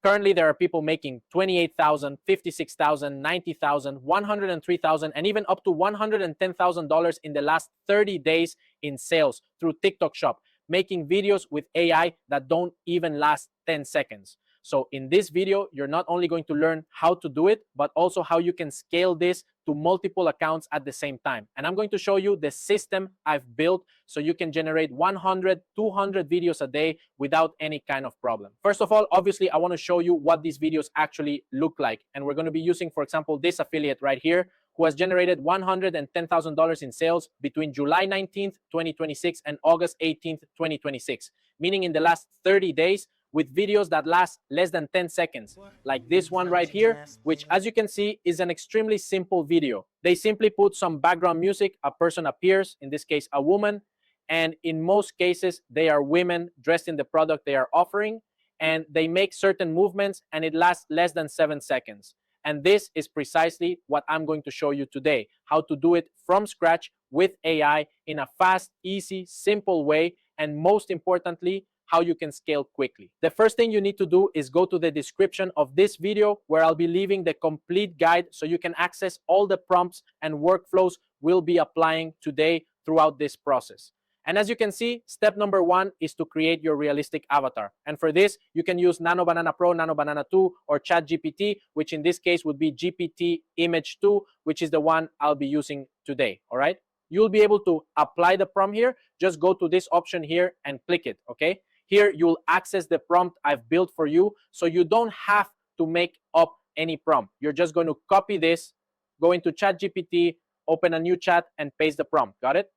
Currently, there are people making $28,000, $56,000, $90,000, $103,000, and even up to $110,000 in the last 30 days in sales through TikTok Shop, making videos with AI that don't even last 10 seconds. So in this video, you're not only going to learn how to do it, but also how you can scale this to multiple accounts at the same time. And I'm going to show you the system I've built so you can generate 100, 200 videos a day without any kind of problem. First of all, obviously, I want to show you what these videos actually look like. And we're going to be using, for example, this affiliate right here, who has generated $110,000 in sales between July 19th, 2026 and August 18th, 2026, meaning in the last 30 days, with videos that last less than 10 seconds, like this one right here, which, as you can see, is an extremely simple video. They simply put some background music, a person appears, in this case a woman, and in most cases they are women dressed in the product they are offering, and they make certain movements, and it lasts less than 7 seconds. And this is precisely what I'm going to show you today, how to do it from scratch with AI in a fast, easy, simple way, and most importantly, how you can scale quickly. The first thing you need to do is go to the description of this video, where I'll be leaving the complete guide so you can access all the prompts and workflows we'll be applying today throughout this process. And as you can see, step number 1 is to create your realistic avatar. And for this, you can use Nano Banana Pro, Nano Banana 2, or ChatGPT, which in this case would be GPT Image 2, which is the one I'll be using today, all right? You'll be able to apply the prompt here. Just go to this option here and click it, okay? Here, you'll access the prompt I've built for you, so you don't have to make up any prompt. You're just going to copy this, go into ChatGPT, open a new chat, and paste the prompt. Got it?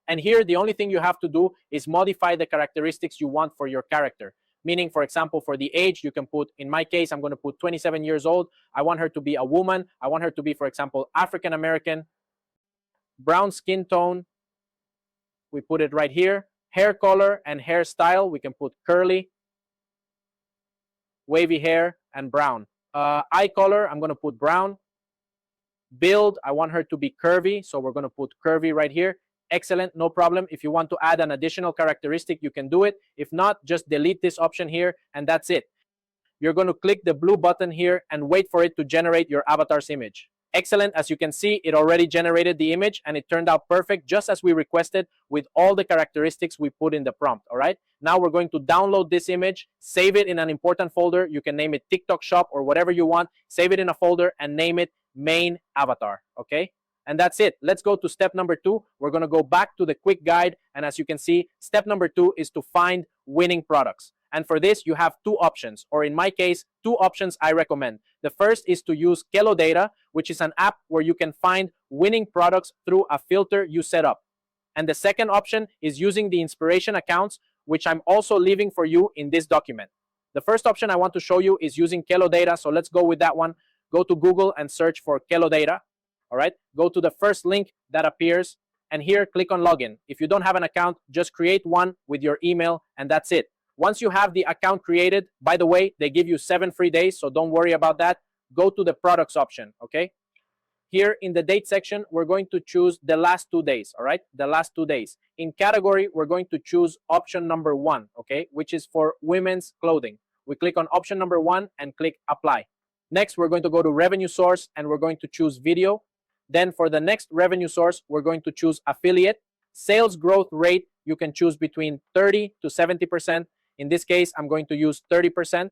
And here, the only thing you have to do is modify the characteristics you want for your character. Meaning, for example, for the age, you can put, in my case, I'm going to put 27 years old. I want her to be a woman. I want her to be, for example, African-American, brown skin tone. We put it right here. Hair color and hairstyle, we can put curly, wavy hair, and brown. Eye color, I'm going to put brown. Build, I want her to be curvy, so we're going to put curvy right here. Excellent, no problem. If you want to add an additional characteristic, you can do it. If not, just delete this option here, and that's it. You're going to click the blue button here and wait for it to generate your avatar's image. Excellent. As you can see, it already generated the image, and it turned out perfect, just as we requested, with all the characteristics we put in the prompt. All right. Now we're going to download this image, save it in an important folder. You can name it TikTok Shop or whatever you want. Save it in a folder and name it Main Avatar. Okay. And that's it. Let's go to step number 2. We're going to go back to the quick guide. And as you can see, step number 2 is to find winning products. And for this, you have 2 options, or in my case, 2 options I recommend. The first is to use KeloDeira, which is an app where you can find winning products through a filter you set up. And the second option is using the inspiration accounts, which I'm also leaving for you in this document. The first option I want to show you is using KeloDeira, so let's go with that one. Go to Google and search for KeloDeira. All right, go to the first link that appears, and here click on login. If you don't have an account, just create one with your email, and that's it. Once you have the account created, by the way, they give you 7 free days, so don't worry about that. Go to the products option, okay? Here in the date section, we're going to choose the last 2 days, all right? The last 2 days. In category, we're going to choose option number 1, okay? Which is for women's clothing. We click on option number 1 and click apply. Next, we're going to go to revenue source, and we're going to choose video. Then for the next revenue source, we're going to choose affiliate. Sales growth rate, you can choose between 30 to 70%. In this case, I'm going to use 30%.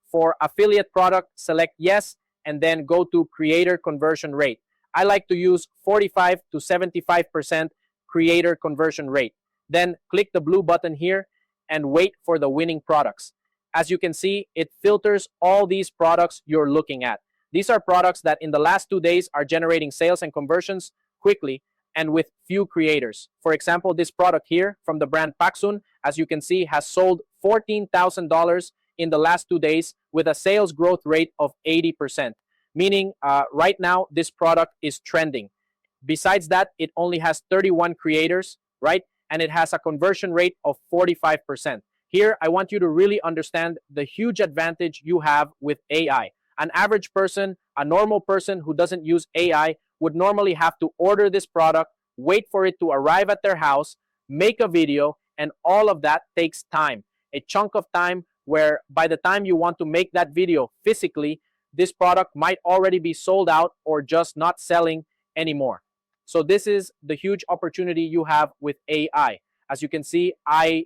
For affiliate product, select yes, and then go to creator conversion rate. I like to use 45 to 75% creator conversion rate. Then click the blue button here and wait for the winning products. As you can see, it filters all these products you're looking at. These are products that in the last 2 days are generating sales and conversions quickly and with few creators. For example, this product here from the brand Paksun, as you can see, has sold $14,000 in the last 2 days with a sales growth rate of 80%. Meaning right now, this product is trending. Besides that, it only has 31 creators, right? And it has a conversion rate of 45%. Here, I want you to really understand the huge advantage you have with AI. An average person, a normal person who doesn't use AI would normally have to order this product, wait for it to arrive at their house, make a video, and all of that takes time. A chunk of time where by the time you want to make that video physically, this product might already be sold out or just not selling anymore. So this is the huge opportunity you have with AI. As you can see, I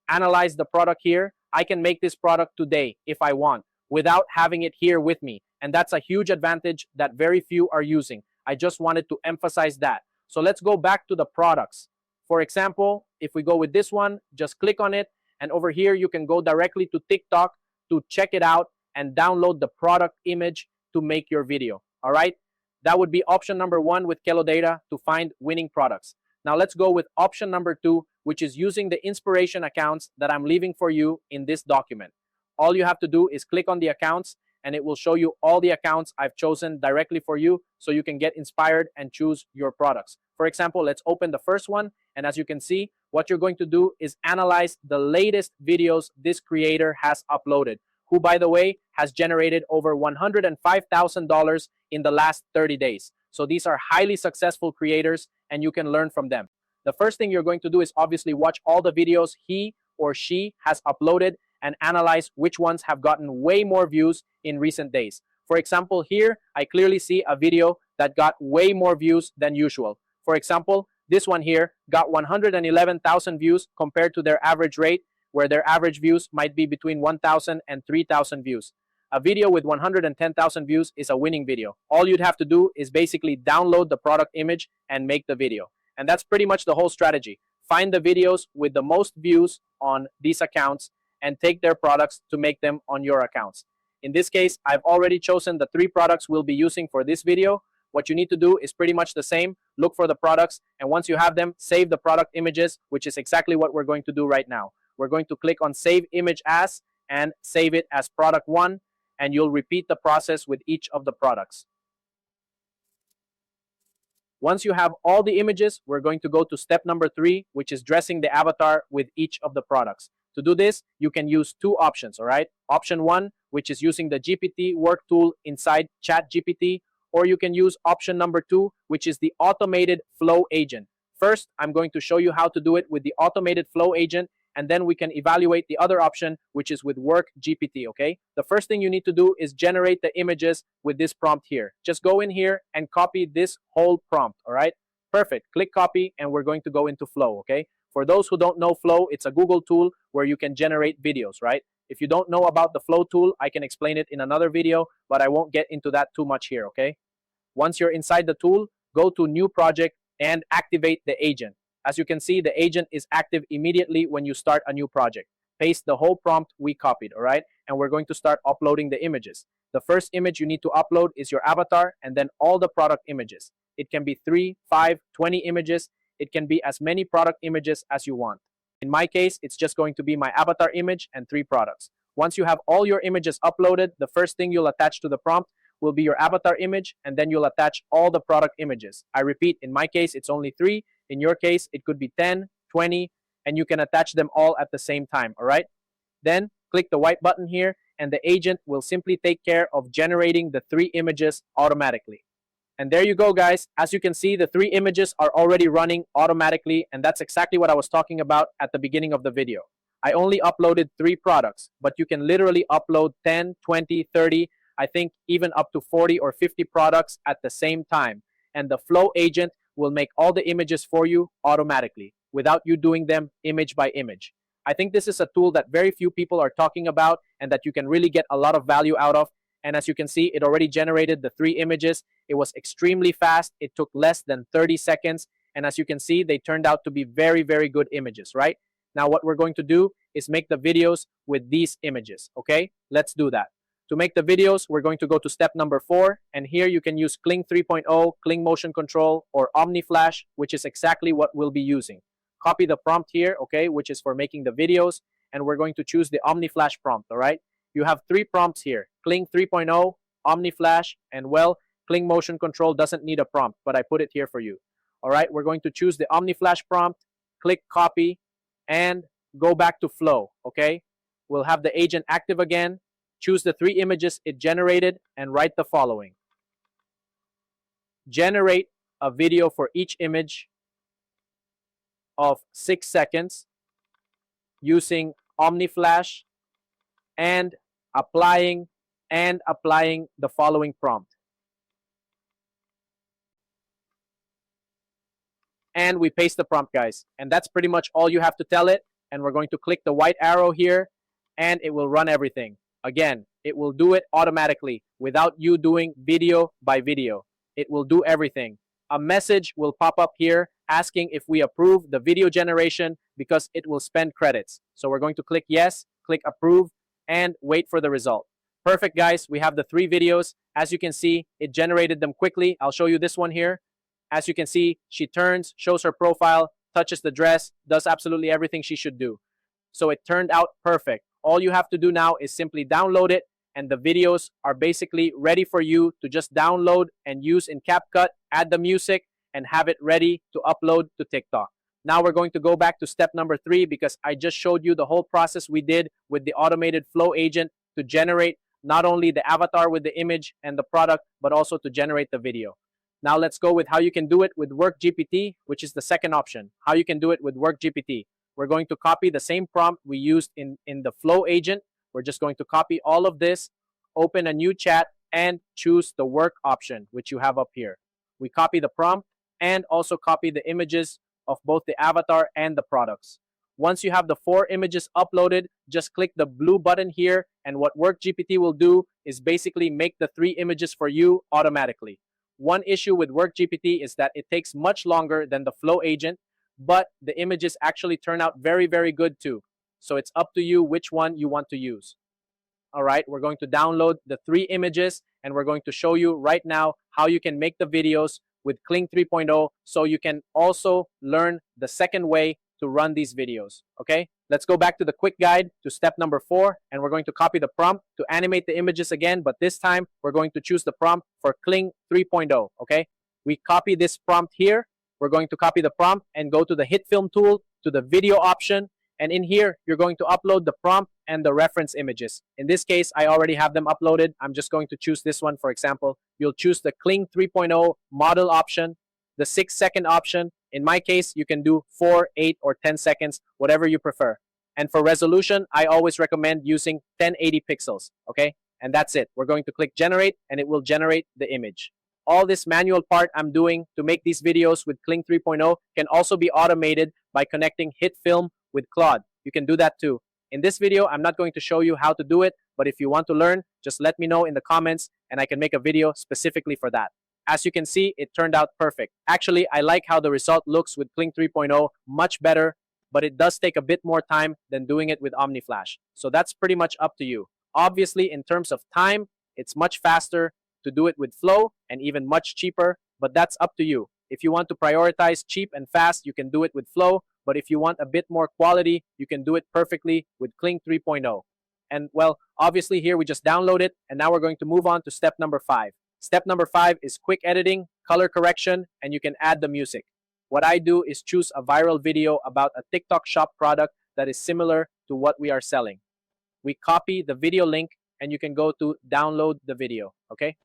analyze the product here. I can make this product today if I want without having it here with me. And that's a huge advantage that very few are using. I just wanted to emphasize that. So let's go back to the products. For example, if we go with this one, just click on it. And over here, you can go directly to TikTok to check it out and download the product image to make your video. All right. That would be option number 1 with KeloDeira to find winning products. Now let's go with option number 2, which is using the inspiration accounts that I'm leaving for you in this document. All you have to do is click on the accounts and it will show you all the accounts I've chosen directly for you so you can get inspired and choose your products. For example, let's open the first one. And as you can see, what you're going to do is analyze the latest videos this creator has uploaded, who, by the way, has generated over $105,000 in the last 30 days. So these are highly successful creators and you can learn from them. The first thing you're going to do is obviously watch all the videos he or she has uploaded and analyze which ones have gotten way more views in recent days. For example, here I clearly see a video that got way more views than usual. For example, this one here got 111,000 views compared to their average rate, where their average views might be between 1,000 and 3,000 views. A video with 110,000 views is a winning video. All you'd have to do is basically download the product image and make the video. And that's pretty much the whole strategy. Find the videos with the most views on these accounts and take their products to make them on your accounts. In this case, I've already chosen the 3 products we'll be using for this video. What you need to do is pretty much the same. Look for the products, and once you have them, save the product images, which is exactly what we're going to do right now. We're going to click on Save Image As and save it as Product 1, and you'll repeat the process with each of the products. Once you have all the images, we're going to go to step number 3, which is dressing the avatar with each of the products. To do this, you can use 2 options, all right? Option 1, which is using the GPT work tool inside ChatGPT, or you can use option number 2, which is the automated flow agent. First, I'm going to show you how to do it with the automated flow agent, and then we can evaluate the other option, which is with Work GPT, okay? The first thing you need to do is generate the images with this prompt here. Just go in here and copy this whole prompt, all right? Perfect. Click copy, and we're going to go into Flow, okay? For those who don't know Flow, it's a Google tool where you can generate videos, right? If you don't know about the Flow tool, I can explain it in another video, but I won't get into that too much here, okay? Once you're inside the tool, go to New Project and activate the agent. As you can see, the agent is active immediately when you start a new project. Paste the whole prompt we copied, all right? And we're going to start uploading the images. The first image you need to upload is your avatar and then all the product images. It can be 3, 5, 20 images. It can be as many product images as you want. In my case, it's just going to be my avatar image and 3 products. Once you have all your images uploaded, the first thing you'll attach to the prompt will be your avatar image, and then you'll attach all the product images. I repeat, in my case, it's only 3. In your case, it could be 10, 20, and you can attach them all at the same time, all right? Then click the white button here, and the agent will simply take care of generating the 3 images automatically. And there you go, guys. As you can see, the 3 images are already running automatically, and that's exactly what I was talking about at the beginning of the video. I only uploaded 3 products, but you can literally upload 10, 20, 30, I think even up to 40 or 50 products at the same time. And the Flow agent will make all the images for you automatically without you doing them image by image. I think this is a tool that very few people are talking about and that you can really get a lot of value out of. And as you can see, it already generated the 3 images. It was extremely fast. It took less than 30 seconds. And as you can see, they turned out to be very, very good images, right? Now what we're going to do is make the videos with these images, okay? Let's do that. To make the videos, we're going to go to step number 4. And here you can use Kling 3.0, Kling Motion Control, or Omni Flash, which is exactly what we'll be using. Copy the prompt here, okay, which is for making the videos. And we're going to choose the Omni Flash prompt, all right? You have 3 prompts here, Kling 3.0, Omni Flash, and well, Kling Motion Control doesn't need a prompt, but I put it here for you. All right, we're going to choose the Omni Flash prompt, click copy, and go back to Flow, okay? We'll have the agent active again, choose the 3 images it generated, and write the following. Generate a video for each image of 6 seconds using Omni Flash and applying the following prompt. And we paste the prompt, guys. And that's pretty much all you have to tell it. And we're going to click the white arrow here, and it will run everything. Again, it will do it automatically without you doing video by video. It will do everything. A message will pop up here asking if we approve the video generation because it will spend credits. So we're going to click yes, click approve, and wait for the result. Perfect, guys. We have the 3 videos. As you can see, it generated them quickly. I'll show you this one here. As you can see, she turns, shows her profile, touches the dress, does absolutely everything she should do. So it turned out perfect. All you have to do now is simply download it, and the videos are basically ready for you to just download and use in CapCut, add the music, and have it ready to upload to TikTok. Now we're going to go back to step number 3 because I just showed you the whole process we did with the automated flow agent to generate not only the avatar with the image and the product, but also to generate the video. Now let's go with how you can do it with Work GPT, which is the second option. How you can do it with Work GPT. We're going to copy the same prompt we used in the flow agent. We're just going to copy all of this, open a new chat, and choose the work option, which you have up here. We copy the prompt and also copy the images of both the avatar and the products. Once you have the 4 images uploaded, just click the blue button here, and what Work GPT will do is basically make the 3 images for you automatically. One issue with Work GPT is that it takes much longer than the flow agent, but the images actually turn out very, very good too. So it's up to you which one you want to use. All right, we're going to download the 3 images, and we're going to show you right now how you can make the videos with Kling 3.0 so you can also learn the second way to run these videos. Okay, let's go back to the quick guide to step number 4, and we're going to copy the prompt to animate the images again, but this time we're going to choose the prompt for Kling 3.0. Okay, we copy this prompt here. We're going to copy the prompt and go to the hit film tool, to the video option, and in here you're going to upload the prompt and the reference images. In this case, I already have them uploaded. I'm just going to choose this one. For example, you'll choose the Kling 3.0 model option, the 6-second option. In my case, you can do 4, 8, or 10 seconds, whatever you prefer. And for resolution, I always recommend using 1080 pixels, okay? And that's it. We're going to click generate, and it will generate the image. All this manual part I'm doing to make these videos with Kling 3.0 can also be automated by connecting Hit Film with Claude. You can do that too. In this video, I'm not going to show you how to do it, but if you want to learn, just let me know in the comments, and I can make a video specifically for that. As you can see, it turned out perfect. Actually, I like how the result looks with Kling 3.0, much better, but it does take a bit more time than doing it with Omni Flash. So that's pretty much up to you. Obviously, in terms of time, it's much faster to do it with Flow and even much cheaper, but that's up to you. If you want to prioritize cheap and fast, you can do it with Flow, but if you want a bit more quality, you can do it perfectly with Kling 3.0. And well, obviously here we just download it, and now we're going to move on to step number 5. Step number 5 is quick editing, color correction, and you can add the music. What I do is choose a viral video about a TikTok shop product that is similar to what we are selling. We copy the video link, and you can go to download the video, okay?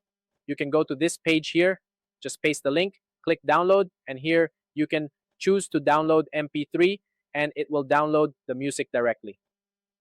You can go to this page here, just paste the link, click download, and here you can choose to download MP3, and it will download the music directly.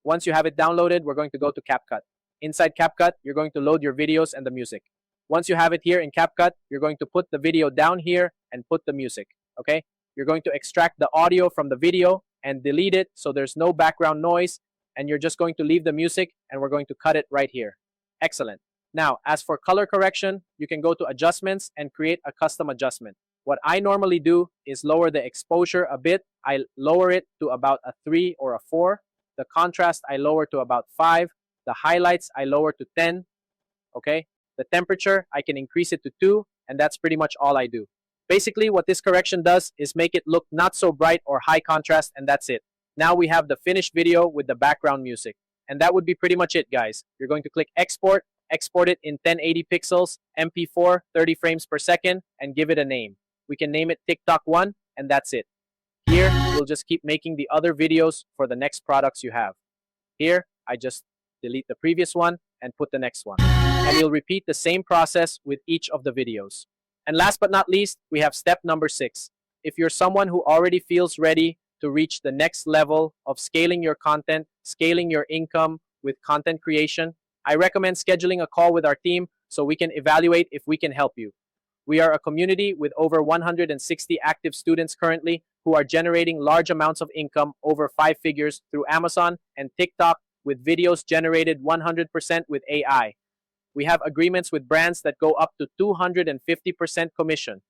Once you have it downloaded, we're going to go to CapCut. Inside CapCut, you're going to load your videos and the music. Once you have it here in CapCut, you're going to put the video down here and put the music, okay? You're going to extract the audio from the video and delete it so there's no background noise, and you're just going to leave the music, and we're going to cut it right here. Excellent. Now, as for color correction, you can go to adjustments and create a custom adjustment. What I normally do is lower the exposure a bit. I lower it to about a 3 or a 4. The contrast I lower to about 5. The highlights I lower to 10, okay? The temperature, I can increase it to 2, and that's pretty much all I do. Basically, what this correction does is make it look not so bright or high contrast, and that's it. Now we have the finished video with the background music. And that would be pretty much it, guys. You're going to click export, export it in 1080 pixels, MP4, 30 frames per second, and give it a name. We can name it TikTok 1, and that's it. Here, we'll just keep making the other videos for the next products you have. Here, I just delete the previous one and put the next one. And you'll repeat the same process with each of the videos. And last but not least, we have step number 6. If you're someone who already feels ready to reach the next level of scaling your content, scaling your income with content creation, I recommend scheduling a call with our team so we can evaluate if we can help you. We are a community with over 160 active students currently who are generating large amounts of income over 5 figures through Amazon and TikTok with videos generated 100% with AI. We have agreements with brands that go up to 250% commission.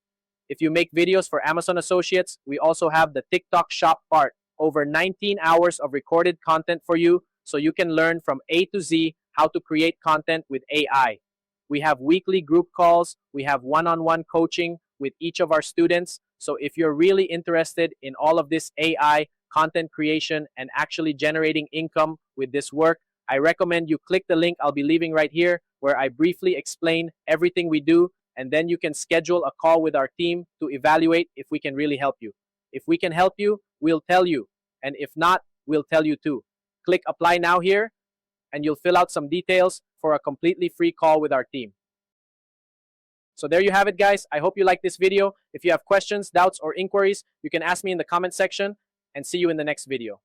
If you make videos for Amazon Associates, we also have the TikTok Shop part, over 19 hours of recorded content for you so you can learn from A to Z how to create content with AI. We have weekly group calls, we have one-on-one coaching with each of our students. So if you're really interested in all of this AI, content creation, and actually generating income with this work, I recommend you click the link I'll be leaving right here where I briefly explain everything we do, and then you can schedule a call with our team to evaluate if we can really help you. If we can help you, we'll tell you. And if not, we'll tell you too. Click apply now here, and you'll fill out some details for a completely free call with our team. So there you have it, guys. I hope you liked this video. If you have questions, doubts, or inquiries, you can ask me in the comment section, and see you in the next video.